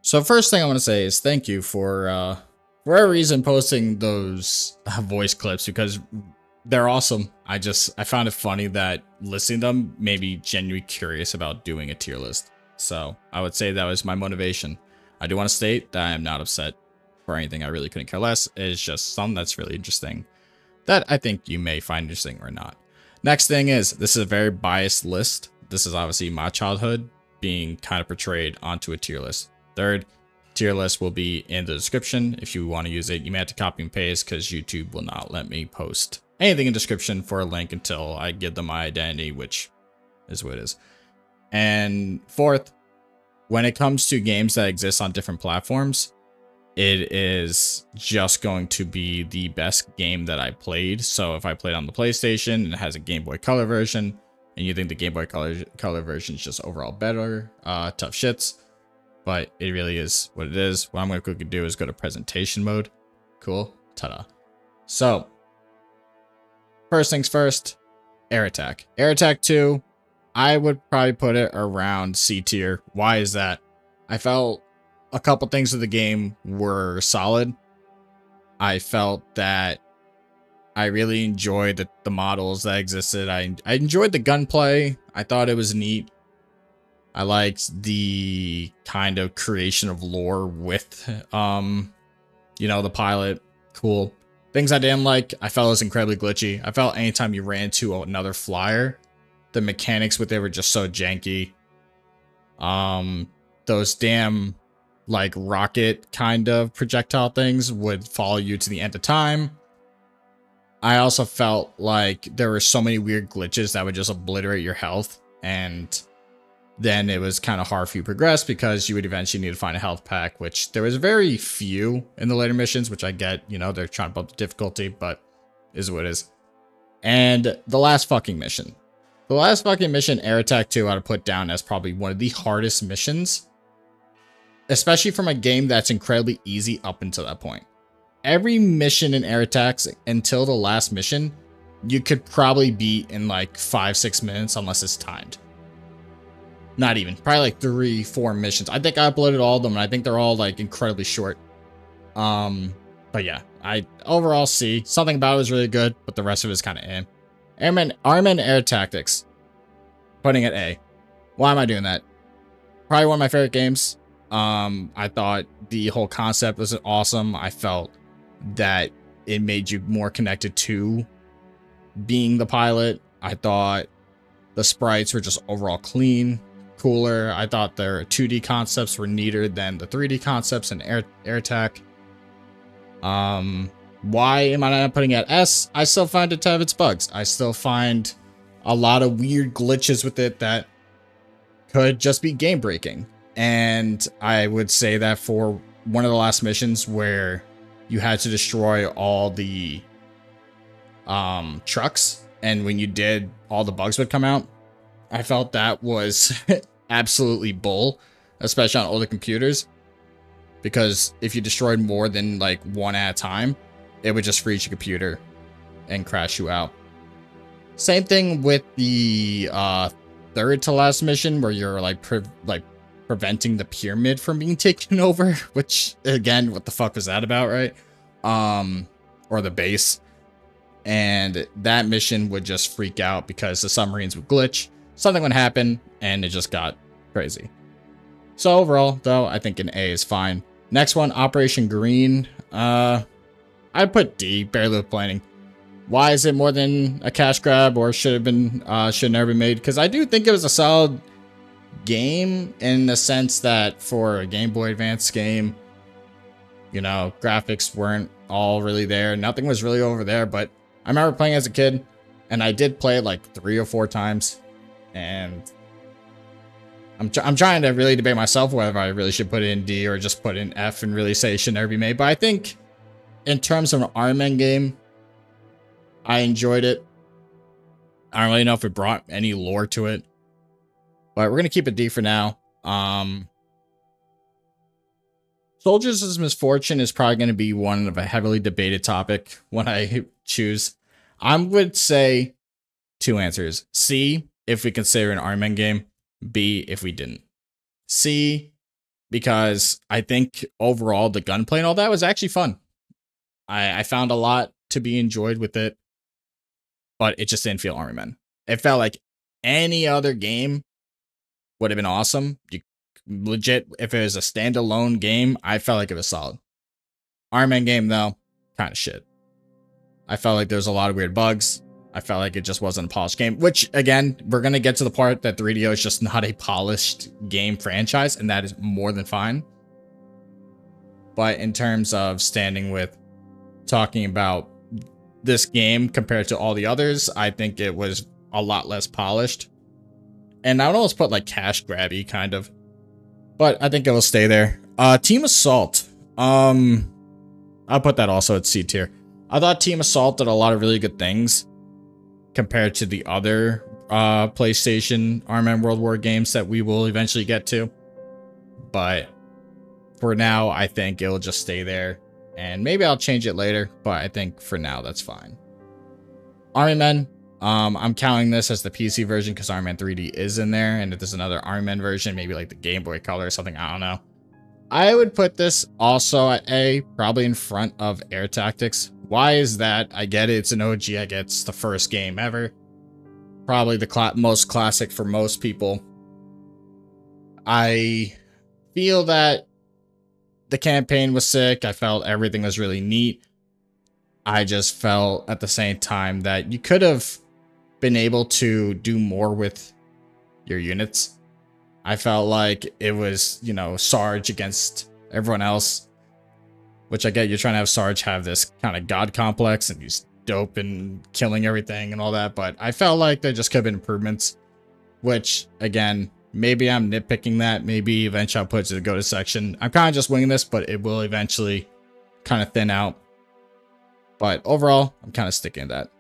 So first thing I want to say is thank you for whatever reason posting those voice clips because they're awesome. I found it funny that listening to them made me genuinely curious about doing a tier list. So I would say that was my motivation. I do want to state that I am not upset for anything. I really couldn't care less. It's just something that's really interesting that I think you may find interesting or not. Next thing is, this is a very biased list. This is obviously my childhood being kind of portrayed onto a tier list. Third, tier list will be in the description. If you want to use it, you may have to copy and paste because YouTube will not let me post anything in description for a link until I give them my identity, which is what it is. And fourth, when it comes to games that exist on different platforms, it is just going to be the best game that I played. So if I played on the PlayStation and it has a Game Boy Color version, and you think the Game Boy Color version is just overall better, tough shits. But it really is what it is. What I'm going to quickly do is go to presentation mode. Cool. Ta-da. So, first things first, Air Attack. Air Attack 2, I would probably put it around C tier. Why is that? I felt a couple things of the game were solid. I felt that I really enjoyed the models that existed. I enjoyed the gunplay. I thought it was neat. I liked the kind of creation of lore with, you know, the pilot. Cool. Things I didn't like, I felt it was incredibly glitchy. I felt anytime you ran into another flyer, the mechanics with it were just so janky. Those damn, like, rocket kind of projectile things would follow you to the end of time. I also felt like there were so many weird glitches that would just obliterate your health, and then it was kind of hard for you to progress because you would eventually need to find a health pack, which there was very few in the later missions, which I get, you know, they're trying to bump the difficulty, but is what it is. And the last fucking mission. The last fucking mission, Air Attack 2, I'd put down as probably one of the hardest missions, especially from a game that's incredibly easy up until that point. Every mission in Air Attacks until the last mission, you could probably beat in like 5-6 minutes unless it's timed. Not even, probably like 3-4 missions. I think I uploaded all of them, and I think they're all like incredibly short. But yeah, I overall see something about it was really good, but the rest of it is kind of eh. Airman Air Tactics, putting it A. Why am I doing that? Probably one of my favorite games. I thought the whole concept was awesome. I felt that it made you more connected to being the pilot. I thought the sprites were just overall clean, cooler. I thought their 2D concepts were neater than the 3D concepts in Air Attack. Why am I not putting it at S? I still find it to have its bugs. I still find a lot of weird glitches with it that could just be game breaking. And I would say that for one of the last missions where you had to destroy all the trucks, and when you did, all the bugs would come out. I felt that was absolutely bull, especially on older computers, because if you destroyed more than like one at a time, it would just freeze your computer and crash you out. Same thing with the third to last mission where you're like preventing the pyramid from being taken over, which again, what the fuck was that about, right? Or the base. And that mission would just freak out because the submarines would glitch, something would happen, and it just got crazy. So overall, though, I think an A is fine. Next one, Operation Green. I'd put D, barely with planning. Why is it more than a cash grab, or should never been made? Because I do think it was a solid game in the sense that for a Game Boy Advance game, you know, graphics weren't all really there. Nothing was really over there, but I remember playing as a kid, and I did play it like 3 or 4 times, and I'm trying to really debate myself whether I really should put it in D or just put it in F and really say it should never be made. But I think in terms of an Iron Man game, I enjoyed it. I don't really know if it brought any lore to it, but we're going to keep it D for now. Soldiers' Misfortune is probably going to be one of a heavily debated topic when I choose. I would say 2 answers. C, if we consider an Iron Man game. B, if we didn't. C, because I think overall the gunplay and all that was actually fun. I found a lot to be enjoyed with it, but it just didn't feel Army Men. It felt like any other game would have been awesome. You legit, if it was a standalone game, I felt like it was solid. Army Men game though, kind of shit. I felt like there was a lot of weird bugs. I felt like it just wasn't a polished game, which again, we're going to get to the part that 3DO is just not a polished game franchise, and that is more than fine. But in terms of standing with talking about this game compared to all the others, I think it was a lot less polished. And I would almost put like cash grabby kind of, but I think it will stay there. Team Assault. I'll put that also at C tier. I thought Team Assault did a lot of really good things compared to the other PlayStation Army Men World War games that we will eventually get to. But for now, I think it'll just stay there. And maybe I'll change it later, but I think for now, that's fine. Army Men, I'm counting this as the PC version because Army Men 3D is in there. And if there's another Army Men version, maybe like the Game Boy Color or something, I don't know. I would put this also at A, probably in front of Air Tactics. Why is that? I get it. It's an OG. I get it's the first game ever. Probably the most classic for most people. I feel that the campaign was sick. I felt everything was really neat. I just felt at the same time that you could have been able to do more with your units. I felt like it was, you know, Sarge against everyone else. Which I get, you're trying to have Sarge have this kind of god complex and he's dope and killing everything and all that, but I felt like there just could have been improvements, which, again, maybe I'm nitpicking that. Maybe eventually I'll put it to the go-to section. I'm kind of just winging this, but it will eventually kind of thin out. But overall, I'm kind of sticking to that.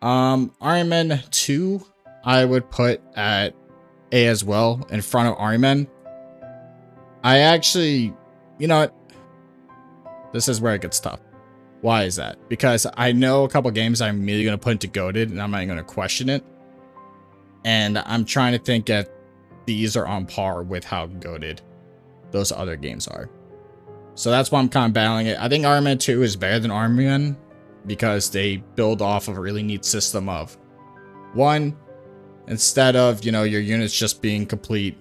Army Men 2, I would put at A as well, in front of Army Men. I actually, you know what? This is where it gets tough. Why is that? Because I know a couple games I'm immediately going to put into GOATed, and I'm not even going to question it. And I'm trying to think if these are on par with how GOATed those other games are. So that's why I'm kind of battling it. I think Army Men 2 is better than Army Men because they build off of a really neat system of, one, instead of, you know, your units just being complete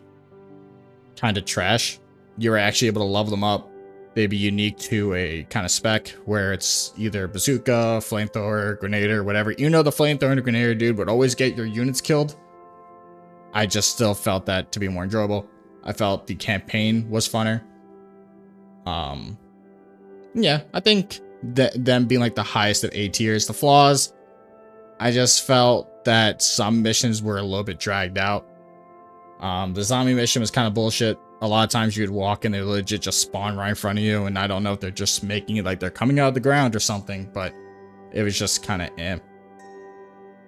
kind of trash, you're actually able to level them up. They'd be unique to a kind of spec where it's either bazooka, flamethrower, grenader, whatever. You know, the flamethrower and grenader dude would always get your units killed. I just still felt that to be more enjoyable. I felt the campaign was funner. Yeah, I think that them being like the highest of A tiers. The flaws, I just felt that some missions were a little bit dragged out. The zombie mission was kind of bullshit. A lot of times you'd walk and they legit just spawn right in front of you, and I don't know if they're just making it like they're coming out of the ground or something, but it was just kind of eh.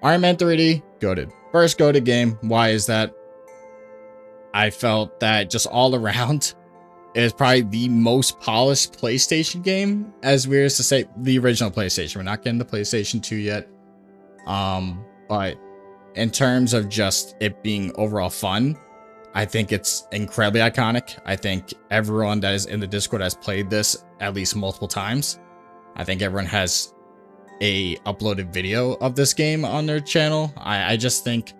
Army Men 3D, GOATed. First GOATed game. Why is that? I felt that just all around, it was probably the most polished PlayStation game, as weird as to say, the original PlayStation. We're not getting the PlayStation 2 yet. But in terms of just it being overall fun, I think it's incredibly iconic. I think everyone that is in the Discord has played this at least multiple times. I think everyone has a uploaded video of this game on their channel. I just think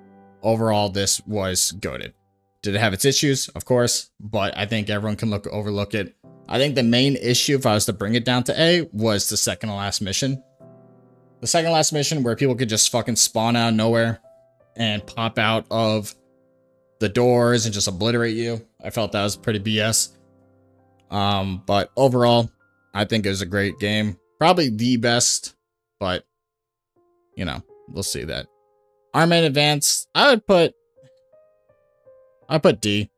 overall this was GOATed. Did it have its issues? Of course, but I think everyone can overlook it. I think the main issue, if I was to bring it down to A, was the second to last mission. The second to last mission where people could just fucking spawn out of nowhere and pop out of the doors and just obliterate you. I felt that was pretty BS. But overall, I think it was a great game. Probably the best, but you know, we'll see that. Army Men Advance, I'd put D.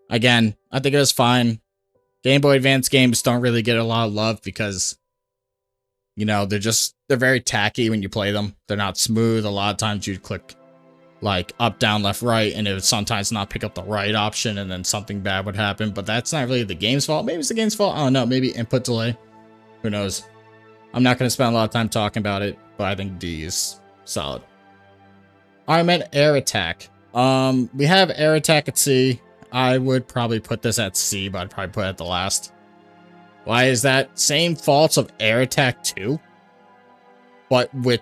Again, I think it was fine. Game Boy Advance games don't really get a lot of love because, you know, they're very tacky when you play them. They're not smooth. A lot of times you'd click like up, down, left, right, and it would sometimes not pick up the right option, and then something bad would happen. But that's not really the game's fault. Maybe it's the game's fault. I don't know. Maybe input delay. Who knows? I'm not going to spend a lot of time talking about it, but I think D is solid. Army Men Air Attack. We have Air Attack at C. I would probably put this at C, but I'd probably put it at the last. Why is that? Same faults of Air Attack 2, but with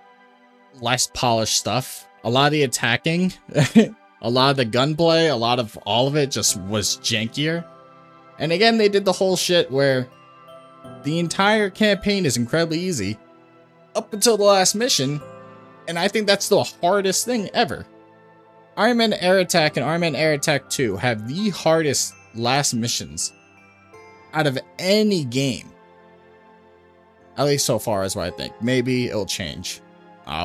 less polished stuff. A lot of the attacking, a lot of the gunplay, a lot of all of it just was jankier. And again, they did the whole shit where the entire campaign is incredibly easy up until the last mission, and I think that's the hardest thing ever. Iron Man Air Attack and Iron Man Air Attack 2 have the hardest last missions out of any game. At least so far is what I think. Maybe it'll change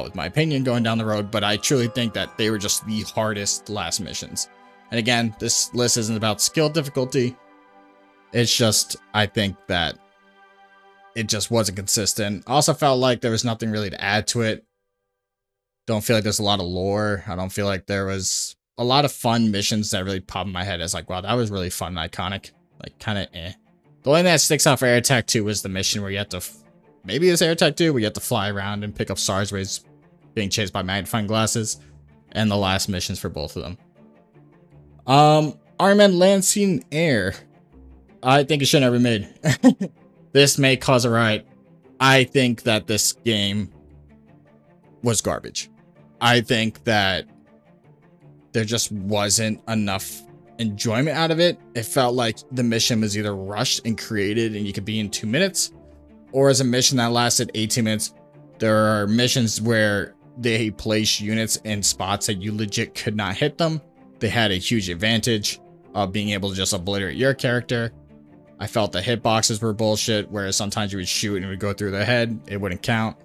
with my opinion going down the road, but I truly think that they were just the hardest last missions. And again, this list isn't about skill difficulty. It's just, I think that it just wasn't consistent. I also felt like there was nothing really to add to it. Don't feel like there's a lot of lore. I don't feel like there was a lot of fun missions that really popped in my head as like, wow, that was really fun and iconic. Like, kind of eh. The only thing that sticks out for Air Attack 2 was the mission where you have to, maybe it's Air Attack 2, where you have to fly around and pick up stars where he's being chased by magnifying glasses, and the last missions for both of them. Iron Man Land, Sea, and Air. I think it should never be made. This may cause a riot. I think that this game was garbage. I think that there just wasn't enough enjoyment out of it. It felt like the mission was either rushed and created and you could be in 2 minutes, or as a mission that lasted 18 minutes. There are missions where they place units in spots that you legit could not hit them. They had a huge advantage of being able to just obliterate your character. I felt the hitboxes were bullshit, whereas sometimes you would shoot and it would go through the head. It wouldn't count.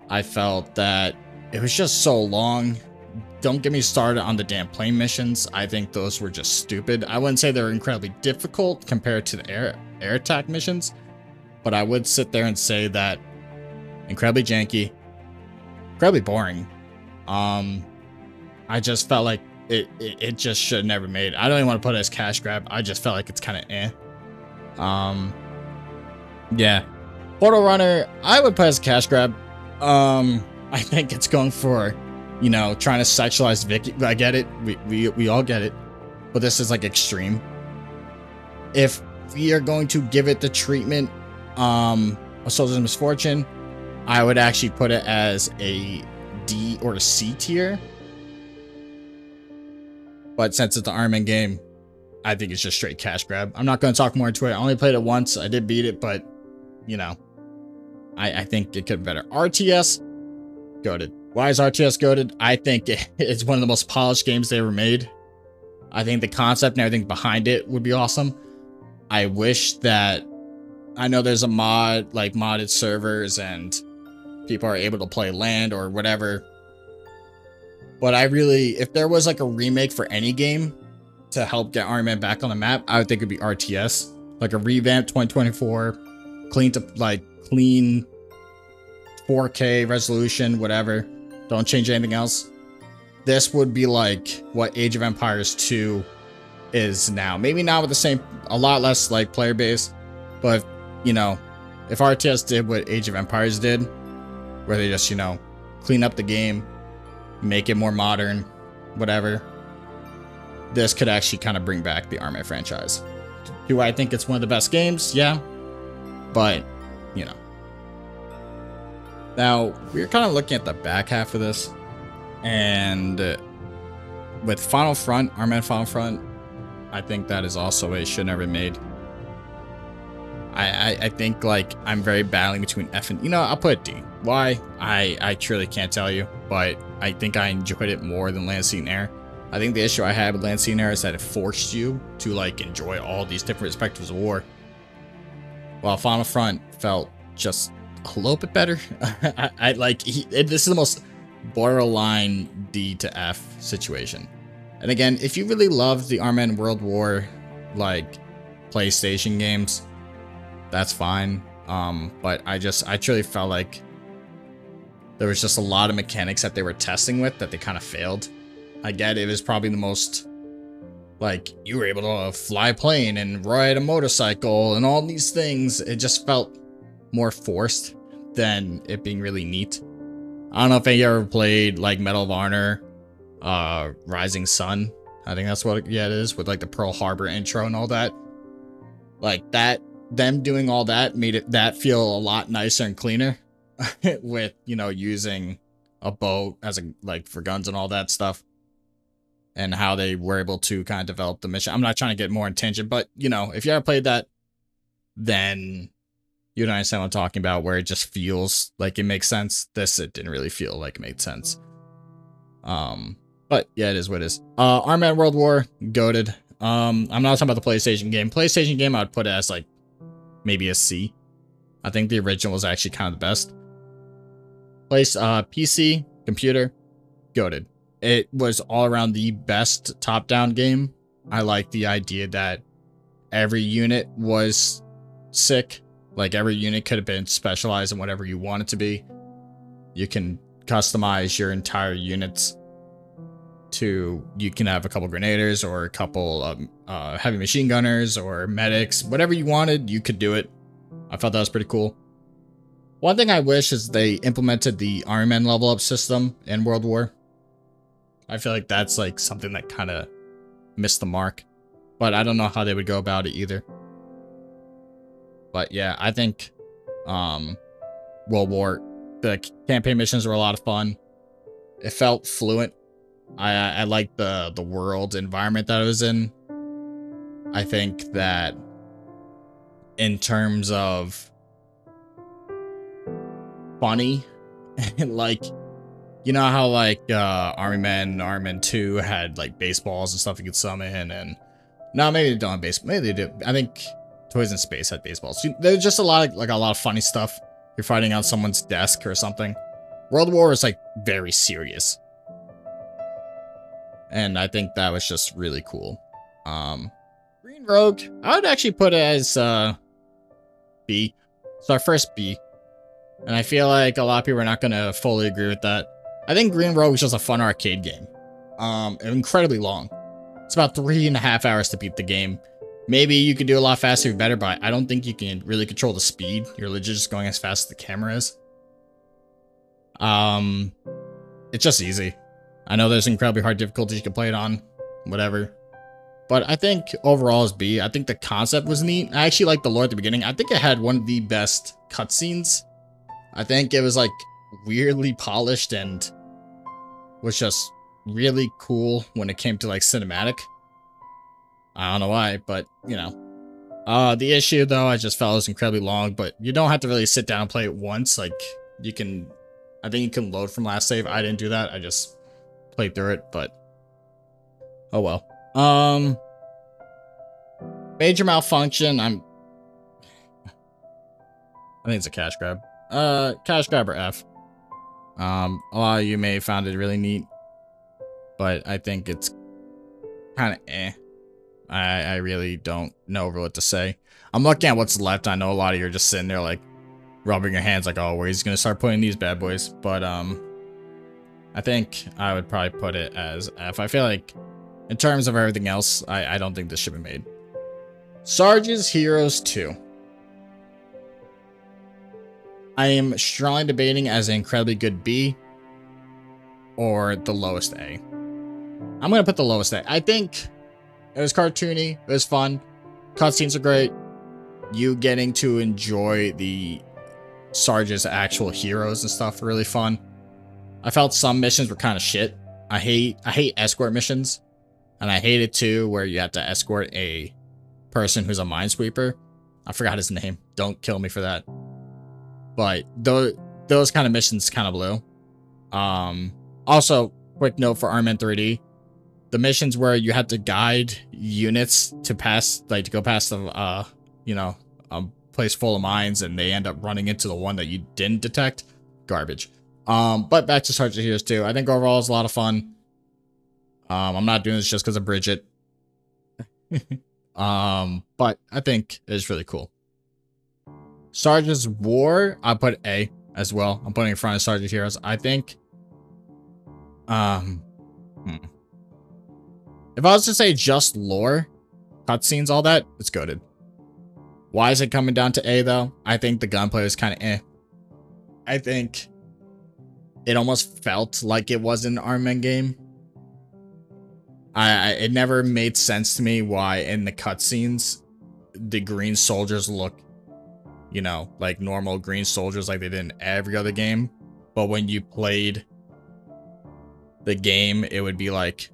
I felt that it was just so long. Don't get me started on the damn plane missions. I think those were just stupid. I wouldn't say they were incredibly difficult compared to the air attack missions, but I would sit there and say that incredibly janky, incredibly boring. I just felt like it just should have never made. I don't even want to put it as cash grab. I just felt like it's kind of eh. Yeah. Portal Runner, I would put as a cash grab. I think it's going for, you know, trying to sexualize Vicky. I get it. We all get it. But this is like extreme. If we are going to give it the treatment, a Soldier's Misfortune, I would actually put it as a D or a C tier. But since it's an Iron Man game, I think it's just straight cash grab. I'm not going to talk more into it. I only played it once. I did beat it, but, you know, I think it could be better. RTS, goated. Why is RTS goated? I think it's one of the most polished games they ever made. I think the concept and everything behind it would be awesome. I wish that, I know there's a mod, like modded servers, and people are able to play land or whatever. But I really, if there was like a remake for any game to help get Iron Man back on the map, I would think it'd be RTS. Like a revamped 2024, clean 4K resolution, whatever. Don't change anything else. This would be like what Age of Empires 2 is now. Maybe not with the same, a lot less like player base, but you know, if RTS did what Age of Empires did, where they just, you know, clean up the game, make it more modern, whatever, this could actually kind of bring back the Iron Man franchise. Do I think it's one of the best games? Yeah, but you know. Now, we're kind of looking at the back half of this, and with Final Front, Iron Man Final Front, I think that is also a should never made. I think like I'm very battling between F and, you know, I'll put it D. Why? I truly can't tell you, but I think I enjoyed it more than Land, Sea, and Air. I think the issue I had with Land, Sea, and Air is that it forced you to like enjoy all these different perspectives of war, while Final Front felt just a little bit better. I like this is the most borderline D to F situation. And again, if you really love the Iron Man World War like PlayStation games, that's fine. But I truly felt like there was just a lot of mechanics that they were testing with that they kind of failed. I get it was probably the most, like, you were able to fly a plane and ride a motorcycle and all these things. It just felt more forced than it being really neat. I don't know if any of you ever played like Medal of Honor, Rising Sun. I think that's what, yeah, it is, with like the Pearl Harbor intro and all that. Like that, them doing all that made that feel a lot nicer and cleaner with, you know, using a boat as a, like, for guns and all that stuff, and how they were able to kind of develop the mission. I'm not trying to get more in tangent, but, you know, if you ever played that, then you don't understand what I'm talking about, where it just feels like it makes sense. This, it didn't really feel like it made sense. But yeah, it is what it is. Iron Man World War, goated. I'm not talking about the PlayStation game. PlayStation game, I would put it as like maybe a C. I think the original was actually kind of the best. PC, computer, goated. It was all around the best top-down game. I like the idea that every unit was sick. Like, every unit could have been specialized in whatever you want it to be. You can customize your entire units to, you can have a couple grenadiers or a couple heavy machine gunners or medics. Whatever you wanted, you could do it. I thought that was pretty cool. One thing I wish is they implemented the Iron Man level up system in World War. I feel like that's like something that kind of missed the mark. But I don't know how they would go about it either. But yeah, I think World War, the campaign missions were a lot of fun. It felt fluent. I liked the world environment that it was in. I think that in terms of funny, like, you know how like Army Men 2 had like baseballs and stuff you could summon, and no, maybe they don't have baseball. Maybe they do. I think Toys in Space had baseballs. There's just a lot of funny stuff. You're fighting on someone's desk or something. World War is like very serious, and I think that was just really cool. Green Rogue, I would actually put it as B. It's our first B, and I feel like a lot of people are not gonna fully agree with that. I think Green Rogue is just a fun arcade game. Incredibly long. It's about 3.5 hours to beat the game. Maybe you could do a lot faster or better, but I don't think you can really control the speed. You're legit just going as fast as the camera is. It's just easy. I know there's incredibly hard difficulties you can play it on, whatever. But I think overall is B. I think the concept was neat. I actually liked the lore at the beginning. I think it had one of the best cutscenes. I think it was like weirdly polished and was just really cool when it came to like cinematic. I don't know why, but you know. The issue though, I just felt it was incredibly long, but you don't have to really sit down and play it once. Like, you can, I think you can load from last save. I didn't do that. I just played through it, but oh well. Major malfunction. I think it's a cash grab. Cash grab or F. A lot of you may have found it really neat, but I think it's kind of eh. I really don't know what to say. I'm looking at what's left. I know a lot of you are just sitting there like rubbing your hands like, oh, where he's gonna start putting these bad boys. But I think I would probably put it as F. I feel like in terms of everything else, I don't think this should be made. Sarge's Heroes 2. I am strongly debating as an incredibly good B or the lowest A. I'm gonna put the lowest A. I think it was cartoony, it was fun, cutscenes are great. You getting to enjoy the Sarge's actual heroes and stuff were really fun. I felt some missions were kind of shit. I hate escort missions, and I hate it too where you have to escort a person who's a minesweeper. I forgot his name. Don't kill me for that. But those kind of missions kind of blew. Also, quick note for Iron Man 3D. The missions where you had to guide units to pass, like to go past the, a place full of mines and they end up running into the one that you didn't detect. Garbage. But back to Sarge's Heroes 2. I think overall it's a lot of fun. I'm not doing this just because of Bridget. But I think it's really cool. Sarge's War, I put A as well. I'm putting in front of Sarge's Heroes. I think, if I was to say just lore, cutscenes, all that, it's goated. Why is it coming down to A though? I think the gunplay is kind of eh. I think it almost felt like it was an Iron Man game. It never made sense to me why in the cutscenes the green soldiers look, you know, like normal green soldiers like they did in every other game. But when you played the game, it would be like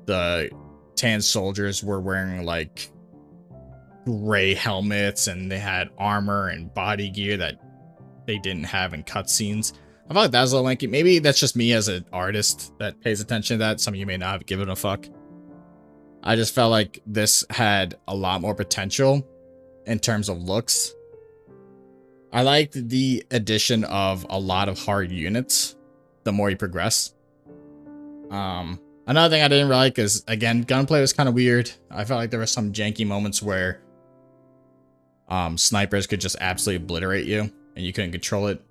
the tan soldiers were wearing like gray helmets and they had armor and body gear that they didn't have in cutscenes. I felt like that was a little wanky. Maybe that's just me as an artist that pays attention to that. Some of you may not have given a fuck. I just felt like this had a lot more potential in terms of looks. I liked the addition of a lot of hard units the more you progress. Another thing I didn't like is, again, gunplay was kind of weird. I felt like there were some janky moments where snipers could just absolutely obliterate you and you couldn't control it.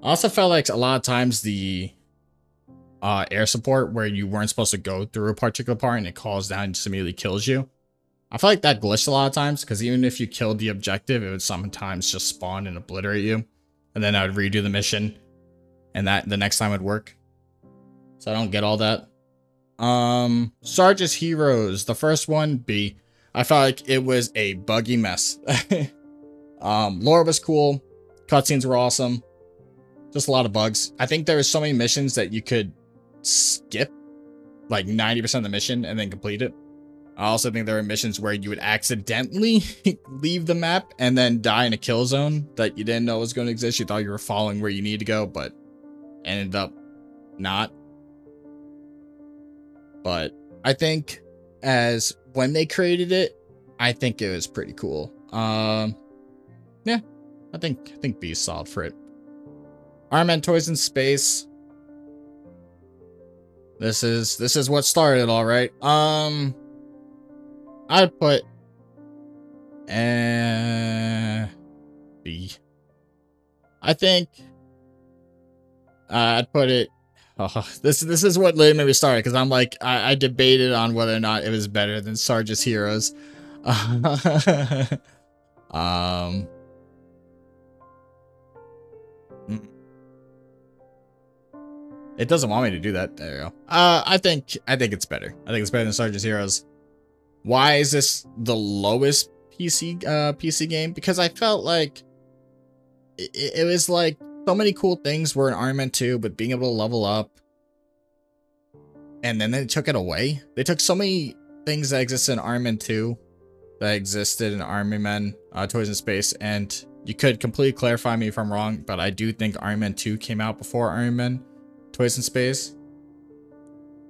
I also felt like a lot of times the air support where you weren't supposed to go through a particular part and it calls down and just immediately kills you. I felt like that glitched a lot of times because even if you killed the objective, it would sometimes just spawn and obliterate you. And then I would redo the mission and that the next time would work. So I don't get all that. Sarge's Heroes, the first one, B. I felt like it was a buggy mess. Lore was cool. Cutscenes were awesome. Just a lot of bugs. I think there were so many missions that you could skip like 90% of the mission and then complete it. I also think there were missions where you would accidentally leave the map and then die in a kill zone that you didn't know was going to exist. You thought you were following where you need to go, but ended up not. But I think as when they created it, I think it was pretty cool. Yeah, I think B is solid for it. Iron Man Toys in Space. This is what started it all, right? I'd put B. I think I'd put it. Oh, this is what literally made me start because I'm like I debated on whether or not it was better than Sarge's Heroes. It doesn't want me to do that. There you go. I think it's better. I think it's better than Sarge's Heroes. Why is this the lowest PC game? Because I felt like it was like so many cool things were in Iron Man 2, but being able to level up, and then they took it away. They took so many things that existed in Iron Man 2 that existed in Iron Man Toys in Space, and you could completely clarify me if I'm wrong, but I do think Iron Man 2 came out before Iron Man Toys in Space.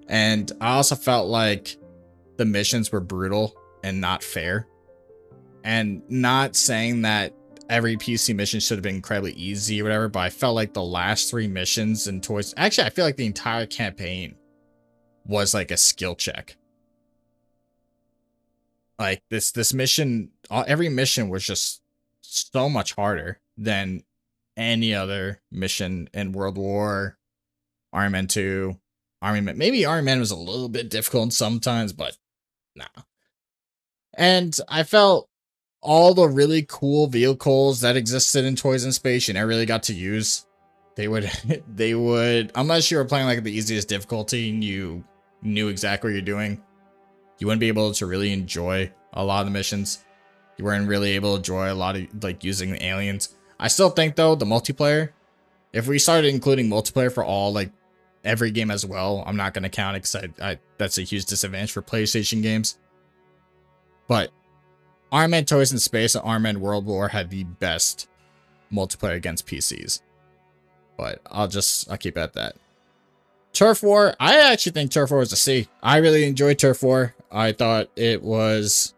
And I also felt like the missions were brutal and not fair. And not saying that every PC mission should have been incredibly easy or whatever, but I felt like the last 3 missions in Toys... Actually, I feel like the entire campaign was like a skill check. Like this mission, every mission was just so much harder than any other mission in World War, Iron Man 2, Iron Man. Maybe Iron Man was a little bit difficult sometimes, but nah. And I felt all the really cool vehicles that existed in Toys in Space you never really got to use. They would, unless you were playing like the easiest difficulty and you knew exactly what you're doing, you wouldn't be able to really enjoy a lot of the missions. You weren't really able to enjoy a lot of like using the aliens. I still think though, the multiplayer, if we started including multiplayer for all like every game as well, I'm not going to count it because that's a huge disadvantage for PlayStation games. But Iron Man Toys in Space and Iron Man World War had the best multiplayer against PCs. But I'll keep it at that. Turf War, I actually think Turf War was a C. I really enjoyed Turf War. I thought it was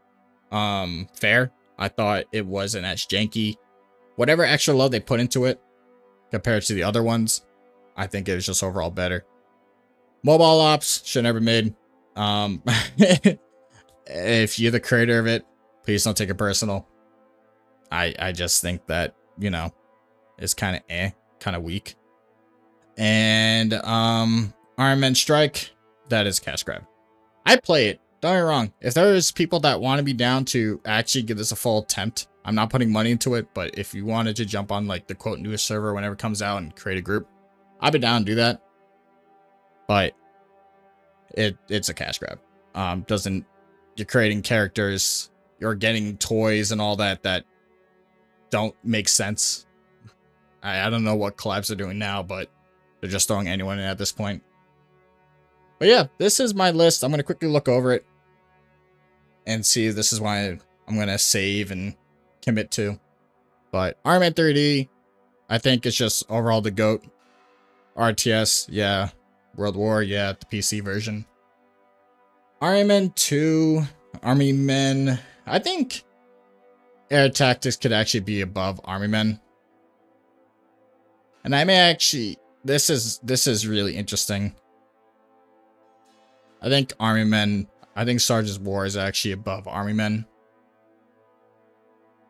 fair. I thought it wasn't as janky. Whatever extra love they put into it compared to the other ones, I think it was just overall better. Mobile Ops should never made. If you're the creator of it, please don't take it personal. I just think that, you know, it's kind of kind of weak. And Iron Man Strike, that is cash grab. I'd play it. Don't get me wrong. If there's people that want to be down to actually give this a full attempt, I'm not putting money into it, but if you wanted to jump on like the quote newest server whenever it comes out and create a group, I'd be down to do that. But it's a cash grab. Doesn't you're creating characters, you're getting toys and all that that don't make sense. I don't know what collabs are doing now, but they're just throwing anyone in at this point. But yeah, this is my list. I'm gonna quickly look over it and see if this is why I'm gonna save and commit to. But Iron Man 3D, I think it's just overall the GOAT. RTS, yeah. World War, yeah, the PC version. Iron Man 2, Army Men. I think Air Tactics could actually be above Army Men. And I may actually, this is really interesting. I think Army Men, I think Sergeant's War is actually above Army Men.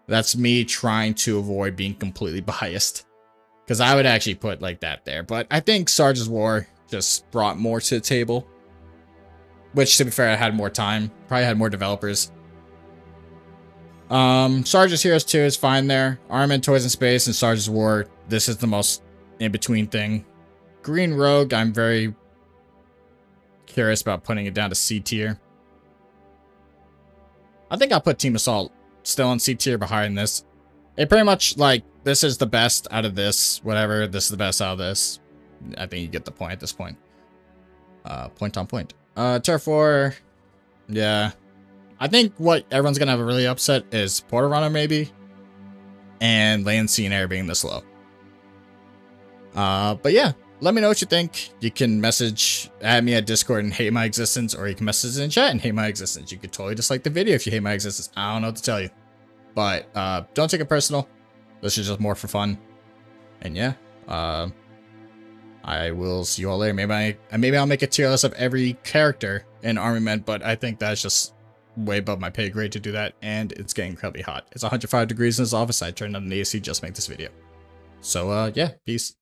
That's me trying to avoid being completely biased, because I would actually put like that there. But I think Sergeant's War just brought more to the table, which, to be fair, I had more time, probably had more developers. Sergeant's Heroes 2 is fine there. Iron Man Toys in Space and Sergeant's War, this is the most in-between thing. Green Rogue, I'm very curious about putting it down to C tier. I think I'll put Team Assault still in C tier behind this. It pretty much, like, this is the best out of this, whatever, this is the best out of this. I think you get the point at this point. Point on point. Turf War, yeah. I think what everyone's gonna have a really upset is Portal Runner, maybe, and Land, Sea, and Air being this low. But yeah, let me know what you think. You can add me at Discord and hate my existence, or you can message in chat and hate my existence. You could totally dislike the video if you hate my existence. I don't know what to tell you. But don't take it personal. This is just more for fun. And yeah, I will see you all later. Maybe I'll make a tier list of every character in Army Men, but I think that's just way above my pay grade to do that, and it's getting incredibly hot. It's 105 degrees in this office. I turned on the AC just to make this video. So yeah, peace.